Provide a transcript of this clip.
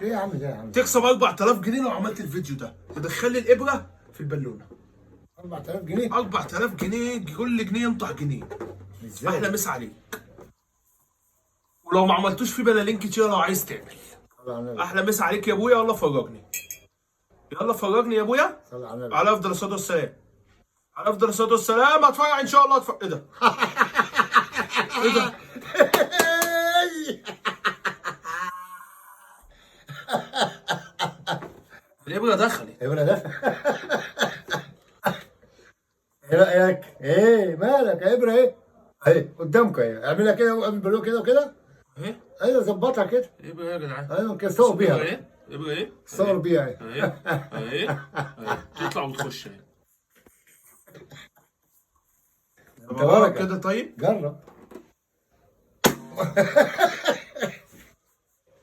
ايه يا عم ده يا عم؟ تكسب 4000 جنيه لو عملت الفيديو ده، تدخل لي الابره في البالونه. 4000 جنيه؟ 4000 جنيه، كل جنيه ينطح جنيه. ازاي؟ احلى مسا عليك. ولو ما عملتوش في بلالين كتير لو عايز تعمل. صلى على النبي. احلى مسا عليك يا ابويا، يلا فرجني. يلا فرجني يا ابويا. صلى على النبي. على افضل الصلاه والسلام. على افضل الصلاه والسلام. هتفرج ان شاء الله. ايه ده؟ ايه ده؟ الابره دخلت. ايه ده؟ ايه رايك؟ ايه مالك يا ابره؟ ايه اهي قدامكم اهي، اعملها كده واعمل بالو كده وكده. ايه؟ ايوه ظبطها كده. ابره ايه يا جدعان؟ ايوه كده صور ابره بيها. ايه؟ ابره ايه؟ صور بيها اهي. اهي اهي اهي تطلع وتخش اهي. انت طب أجرب بركه. كده طيب. جرب.